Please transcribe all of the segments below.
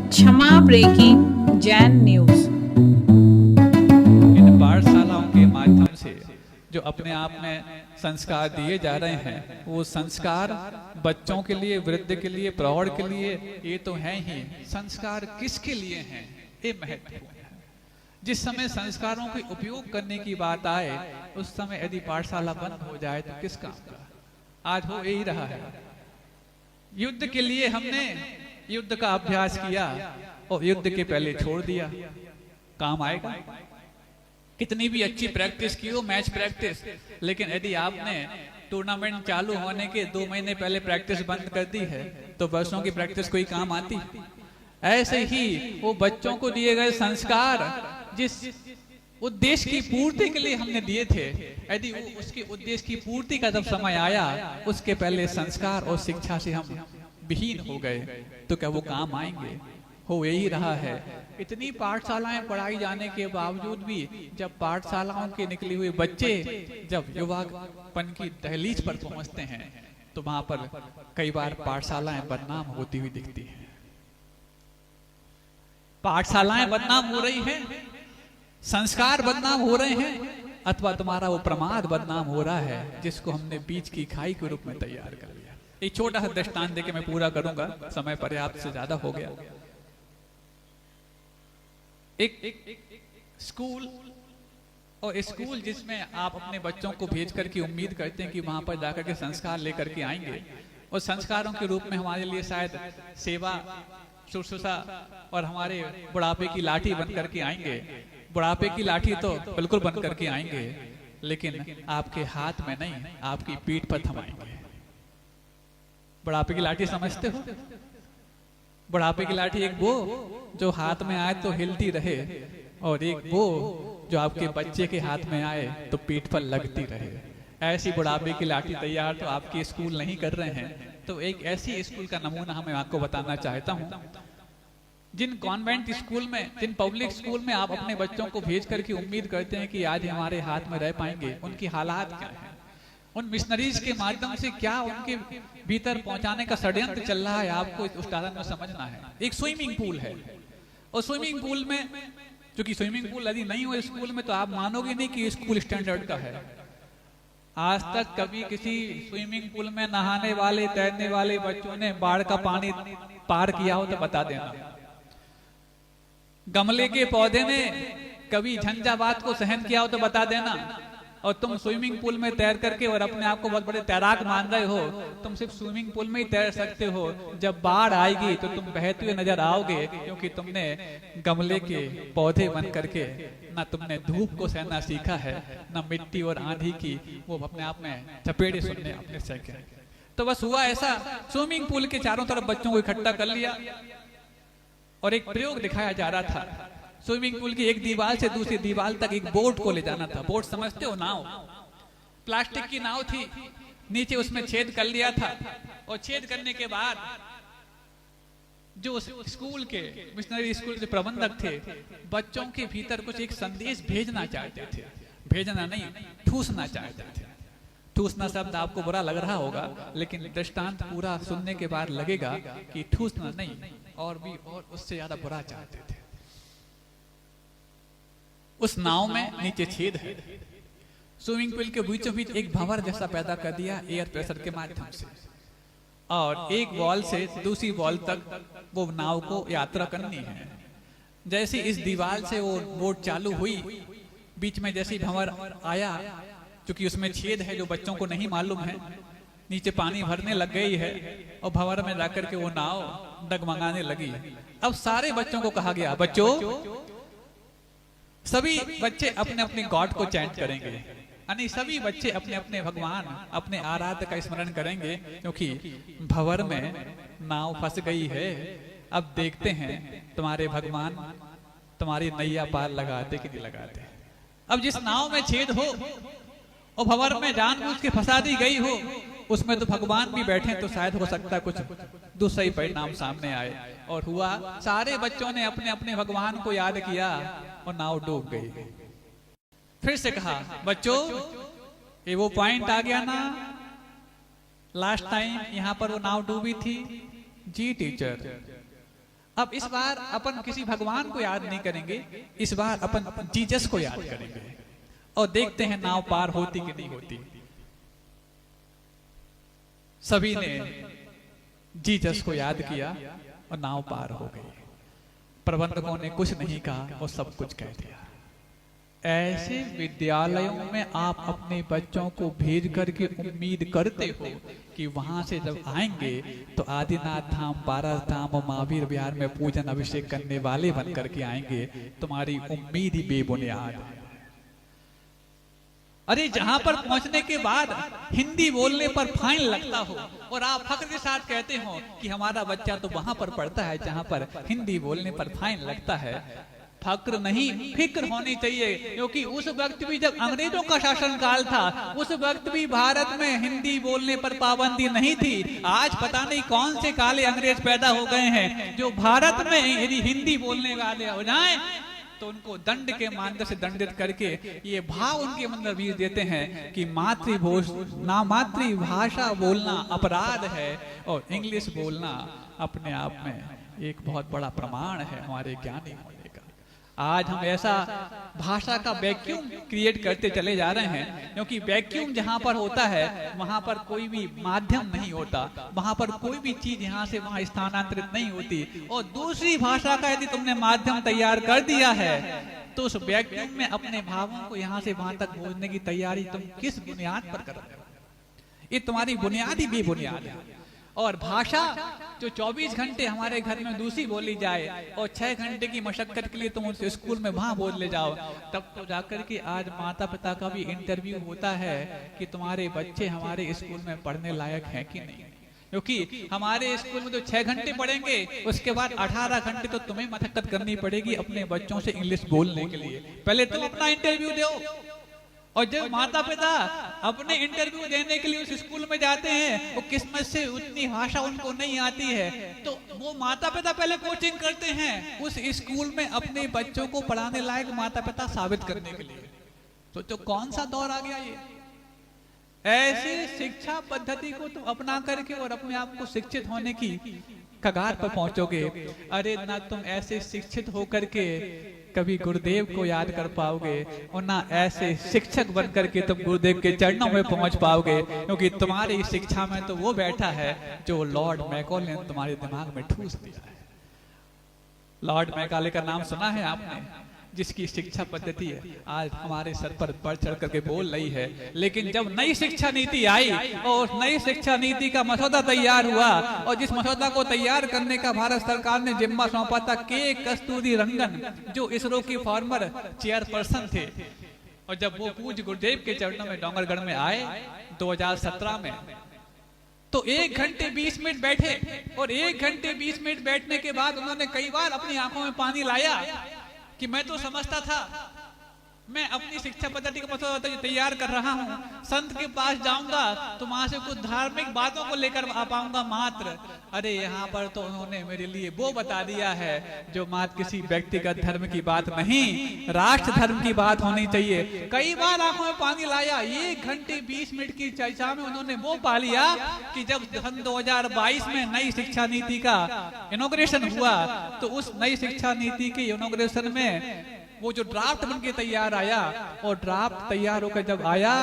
क्षमा breaking Jain news. इन पाठशालाओं के माध्यम से जो अपने आप में संस्कार दिए जा रहे हैं, वो संस्कार बच्चों के लिए, वृद्ध के लिए, प्रौढ़ के लिए ये तो हैं ही। संस्कार किसके लिए हैं, ये महत्वपूर्ण है। जिस समय संस्कारों के उपयोग करने की बात आए, उस समय यदि पाठशाला बंद हो जाए तो किस काम का। आज हो यही रहा है। युद्ध के लिए हमने युद्ध का अभ्यास किया और युद्ध के पहले छोड़ दिया, काम आएगा? कितनी भी अच्छी प्रैक्टिस की हो, मैच प्रैक्टिस, लेकिन यदि आपने टूर्नामेंट चालू होने के 2 महीने पहले प्रैक्टिस बंद कर दी है तो वर्षों की प्रैक्टिस कोई काम आती? ऐसे ही वो बच्चों को दिए गए संस्कार जिस उद्देश्य की पूर्ति के लिए हमने दिए थे, यदि उसके उद्देश्य की पूर्ति का जब समय आया, उसके पहले संस्कार और शिक्षा से हम विहीन हो गए, तो क्या वो काम आएंगे? हो यही रहा है। इतनी पाठशालाएं पढ़ाई जाने के बावजूद भी जब पाठशालाओं के निकले हुए बच्चे जब युवापन की दहलीज पर पहुंचते हैं, तो वहां पर कई बार पाठशालाएं बदनाम होती हुई दिखती हैं। पाठशालाएं बदनाम हो रही हैं, संस्कार बदनाम हो रहे हैं, अथवा तुम्हारा वो प्रमाद बदनाम हो रहा है जिसको हमने बीच की खाई के रूप में तैयार कर लिया। एक छोटा सा दृष्टांत देके मैं पूरा करूंगा, समय पर्याप्त से ज्यादा हो गया। एक स्कूल, और स्कूल जिसमें आप अपने बच्चों को भेज करके उम्मीद करते हैं कि वहां पर जाकर के संस्कार लेकर के आएंगे, और संस्कारों के रूप में हमारे लिए शायद सेवा, शुश्रूषा और हमारे बुढ़ापे की लाठी बन करके आएंगे। बुढ़ापे की लाठी तो बिल्कुल बन करके आएंगे, लेकिन आपके हाथ में नहीं, आपकी पीठ पर थमाएंगे। बुढ़ापे की लाठी समझते हो? बुढ़ापे की लाठी एक वो जो हाथ में आए तो हिलती रहे, और एक वो जो आपके बच्चे के हाथ में आए तो पीठ पर लगती रहे। ऐसी बुढ़ापे की लाठी तैयार तो आपके स्कूल नहीं कर रहे हैं। तो एक ऐसी स्कूल का नमूना मैं आपको बताना चाहता हूँ। जिन कॉन्वेंट स्कूल में, जिन पब्लिक स्कूल में आप अपने बच्चों को भेज करके उम्मीद करते हैं कि आज हमारे हाथ में रह पाएंगे, उनकी हालात क्या है? उन मिशनरीज के माध्यम से क्या उनके भीतर पहुंचाने का षड्यंत्र चल रहा है, आपको उस कारण में समझना है। एक स्विमिंग पूल है, और स्विमिंग पूल में, क्योंकि स्विमिंग पूल यदि नहीं हो स्कूल में तो आप मानोगे नहीं कि स्कूल स्टैंडर्ड का है। आज तक कभी किसी स्विमिंग पूल में नहाने वाले, तैरने वाले बच्चों ने बाढ़ का पानी पार किया हो तो बता देना। गमले के पौधे ने कभी झंझावात को सहन किया हो तो बता देना। और तुम स्विमिंग पूल में तैर करके और अपने आप को बहुत बड़े तैराक मान रहे हो, तुम सिर्फ स्विमिंग पूल में ही तैर सकते हो। जब बाढ़ आएगी तो तुम बहते हुए नजर आओगे, क्योंकि तुमने गमले के पौधे बन करके ना तुमने धूप को सहना सीखा है, ना मिट्टी और आंधी की वो अपने आप में चपेटे सुनने अपने सीखे। तो बस हुआ ऐसा, स्विमिंग पूल के चारों तरफ बच्चों को इकट्ठा कर लिया और एक प्रयोग दिखाया जा रहा था। स्विमिंग पूल की एक दीवार से दूसरी दीवार तक एक बोट को ले जाना था। बोट समझते हो? नाव, प्लास्टिक की नाव थी, नीचे उसमें छेद कर लिया था, और छेद करने के बाद जो स्कूल के, मिशनरी स्कूल के प्रबंधक थे, बच्चों के भीतर कुछ एक संदेश भेजना चाहते थे। भेजना नहीं, ठूसना चाहते थे। ठूसना शब्द आपको बुरा लग रहा होगा, लेकिन दृष्टांत पूरा सुनने के बाद लगेगा कि ठूसना नहीं, और भी और उससे ज्यादा बुरा चाहते थे। उस नाव में नीचे छेद है, स्विमिंग पूल के बीचों बीच एक भंवर जैसा पैदा कर दिया एयर प्रेशर के माध्यम से, और एक वॉल से दूसरी वॉल तक वो नाव को यात्रा करनी है। जैसे इस दीवार से वो बोट चालू हुई, बीच में जैसे भंवर आया, क्योंकि उसमें छेद है जो बच्चों को नहीं मालूम है, नीचे पानी भरने लग गई है, और भंवर में जाकर के वो नाव डगमगाने लगी। अब सारे बच्चों को कहा गया, बच्चों, सभी बच्चे अपने अपने गॉड को चैंट करेंगे, यानी सभी बच्चे अपने अपने भगवान, अपने आराध्य का स्मरण करेंगे, क्योंकि भंवर में नाव फंस गई है। अब देखते हैं तुम्हारे भगवान तुम्हारी नैया पार लगाते कि नहीं लगाते। अब जिस नाव में छेद हो और भंवर में जानबूझ के फंसा दी गई हो, उसमें तो भगवान भी बैठे तो शायद हो सकता कुछ दूसरा ही परिणाम सामने आए। और हुआ, सारे बच्चों ने अपने अपने भगवान को याद किया और नाव डूब गई। फिर से कहा, बच्चों, ये वो पॉइंट आ गया ना, लास्ट टाइम यहाँ पर वो नाव डूबी थी। जी टीचर, अब इस बार अपन किसी भगवान को याद नहीं करेंगे, इस बार अपन जीसस को याद करेंगे और देखते हैं नाव पार होती कि नहीं होती। सभी ने जीसस को याद किया और नाव पार हो गई। प्रबंधकों ने कुछ नहीं कहा और सब कुछ कह दिया। ऐसे विद्यालयों में आप अपने बच्चों को भेज करके उम्मीद करते हो कि वहां से जब आएंगे तो आदिनाथ धाम, पारस धाम और महावीर विहार में पूजन अभिषेक करने वाले बन करके आएंगे। तुम्हारी उम्मीद ही बेबुनियाद है। अरे जहां पर पहुंचने के बाद हिंदी बोलने पर फाइन लगता हो और आप फख्र के साथ कहते हो कि हमारा बच्चा तो वहां पर पढ़ता है जहां पर हिंदी बोलने पर फाइन लगता है। फक्र नहीं, फिक्र होनी चाहिए, क्योंकि उस वक्त भी जब अंग्रेजों का शासनकाल था, उस वक्त भी भारत में हिंदी बोलने पर पाबंदी नहीं थी। आज पता नहीं कौन से काले अंग्रेज पैदा हो गए हैं जो भारत में यदि हिंदी बोलने वाले हो जाएं तो उनको दंड के माध्यम से दंडित करके ये भाव उनके अंदर बीज देते हैं कि मातृभाषा बोलना अपराध है और इंग्लिश बोलना अपने आप में एक बहुत बड़ा प्रमाण है हमारे ज्ञानी होने का। आज हम ऐसा भाषा का वैक्यूम क्रिएट करते चले जा रहे हैं, क्योंकि वैक्यूम जहां पर होता है वहां पर कोई भी माध्यम नहीं होता, वहां पर कोई भी चीज यहां से वहां स्थानांतरित नहीं होती। और दूसरी भाषा का यदि तुमने माध्यम तैयार कर दिया है तो उस वैक्यूम में अपने भावों को यहां से वहां तक भेजने की तैयारी तुम किस बुनियाद पर कर रहे हो? ये तुम्हारी बुनियादी भी बुनियाद है। और भाषा जो 24 घंटे हमारे घर में दूसरी बोली जाए और 6 घंटे की मशक्कत के लिए तुम उस स्कूल में वहां बोल ले जाओ, तब तो जाकर के आज माता पिता का भी इंटरव्यू होता है कि तुम्हारे बच्चे हमारे स्कूल में पढ़ने लायक हैं कि नहीं। क्योंकि हमारे स्कूल में तो 6 घंटे पढ़ेंगे, उसके बाद 18 घंटे तो तुम्हें मशक्कत करनी पड़ेगी अपने बच्चों से इंग्लिश बोलने के लिए। पहले तुम अपना इंटरव्यू दो। और जब माता पिता अपने इंटरव्यू देने के लिए उस स्कूल में जाते हैं, वो किस्मत से उतनी भाषा उनको नहीं आती है, तो वो माता पिता पहले कोचिंग करते हैं उस स्कूल में अपने बच्चों को पढ़ाने लायक माता पिता साबित करने के लिए। तो कौन सा दौर आ गया ये? ऐसे शिक्षा पद्धति को तुम अपना करके और अपने आप को शिक्षित होने की कगार पर पहुंचोगे। अरे ना तुम ऐसे शिक्षित होकर के कभी गुरुदेव को याद कर पाओगे और ना ऐसे शिक्षक बन करके तुम गुरुदेव के चरणों में पहुंच पाओगे, क्योंकि तुम्हारी शिक्षा में तो वो बैठा है जो लॉर्ड मैकॉले ने तुम्हारे दिमाग में ठूस दिया है। लॉर्ड मैकॉले का नाम सुना है आपने, जिसकी शिक्षा पद्धति है आज हमारे सर पर बढ़ चढ़ करके बोल रही है। लेकिन जब नई शिक्षा नीति आई और नई शिक्षा नीति का मसौदा तैयार हुआ और जिस मसौदा को तैयार करने का भारत सरकार ने जिम्मा सौंपा था के कस्तूरीरंगन, जो इसरो की फॉर्मर चेयरपर्सन थे, और जब वो पूज्य गुरुदेव के चरणों में डोंगरगढ़ में आए 2017 में, तो 1 घंटे 20 मिनट बैठे और 1 घंटे 20 मिनट बैठने के बाद उन्होंने कई बार अपनी आंखों में पानी लाया कि मैं तो समझता था मैं अपनी शिक्षा पद्धति का मसौदा तैयार कर रहा हूँ, संत के पास जाऊंगा तो वहां से कुछ धार्मिक बातों को लेकर आ पाऊंगा मात्र। अरे यहाँ पर तो उन्होंने मेरे लिए वो बता दिया है जो मात्र किसी व्यक्तिगत धर्म की बात नहीं, राष्ट्र धर्म की बात होनी चाहिए। कई बार आंखों में पानी लाया। 1 घंटे 20 मिनट की चर्चा में उन्होंने वो पा लिया कि जब सन 2022 में नई शिक्षा नीति का इनॉग्रेशन हुआ तो उस नई शिक्षा नीति के इनॉग्रेशन में वो जो ड्राफ्ट बनके तैयार आया, और ड्राफ्ट तैयार होकर जब आया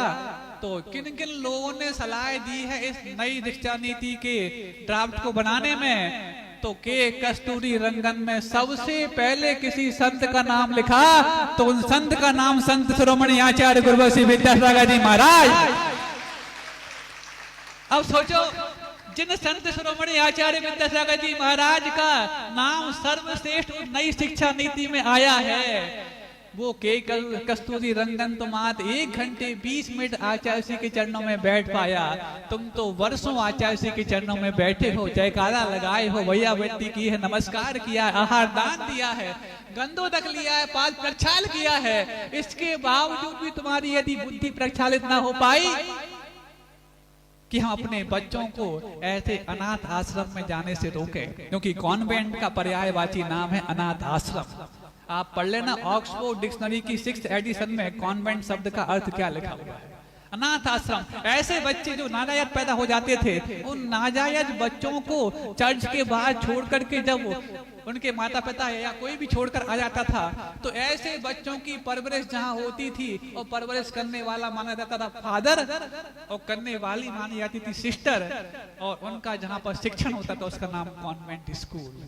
तो किन किन लोगों ने सलाह दी है इस नई शिक्षा नीति के ड्राफ्ट को बनाने में, तो के कस्तूरीरंगन में सबसे पहले किसी संत का नाम लिखा तो उन संत का नाम संत शिरोमणि आचार्य गुरुवंशी विद्यासागर जी महाराज। अब सोचो, जिन संत शिरोमणि आचार्य विद्यासागर जी महाराज का नाम सर्वश्रेष्ठ नई शिक्षा नीति में आया है, वो के कस्तूरीरंगन तो मात्र 1 घंटे 20 मिनट आचार्य जी के चरणों में बैठ पाया। तुम तो वर्षों आचार्य जी के चरणों में बैठे हो, जयकारा लगाए हो, भैया बेटी की है, नमस्कार किया है, आहार दान दिया है, गंधोदक लिया है, पाद प्रक्षाल किया है। इसके बावजूद भी तुम्हारी यदि बुद्धि प्रक्षालित ना हो पाई कि हम अपने बच्चों को ऐसे अनाथ आश्रम में जाने से रोकें, क्योंकि कॉन्वेंट का पर्यायवाची नाम है अनाथ आश्रम। आप पढ़ लेना ऑक्सफोर्ड डिक्शनरी की 6th एडिशन में कॉन्वेंट शब्द का अर्थ क्या लिखा हुआ है। अनाथ आश्रम, ऐसे बच्चे जो नाजायज पैदा हो जाते थे, उन नाजायज बच्चों को चर्च के बाहर छोड़ करके जब उनके माता पिता या कोई भी छोड़कर आ जाता था, तो ऐसे बच्चों की परवरिश जहाँ होती थी, और परवरिश करने वाला माना जाता था फादर, और करने वाली मानी जाती थी सिस्टर, और उनका जहाँ पर शिक्षण होता था उसका नाम कॉन्वेंट स्कूल।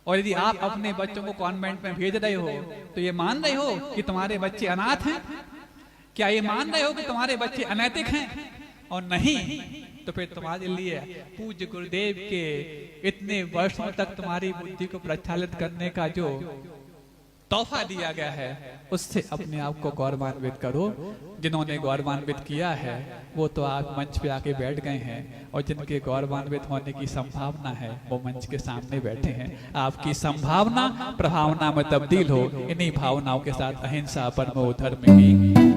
और यदि आप अपने बच्चों को कॉन्वेंट में भेज रहे हो, तो ये मान रहे हो कि तुम्हारे बच्चे अनाथ हैं? क्या ये मान रहे हो कि तुम्हारे बच्चे अनैतिक हैं? और नहीं, तो फिर तुम्हारे लिए पूज्य गुरुदेव के इतने वर्षों तक तुम्हारी बुद्धि को प्रज्वलित करने का जो तोहफा दिया गया है, उससे अपने आप को गौरवान्वित करो। जिन्होंने गौरवान्वित किया है वो तो आप मंच पे आके बैठ गए हैं, और जिनके गौरवान्वित होने की संभावना है वो मंच के सामने बैठे हैं। आपकी संभावना प्रभावना में तब्दील हो, इन्हीं भावनाओं के साथ अहिंसा परमो धर्म की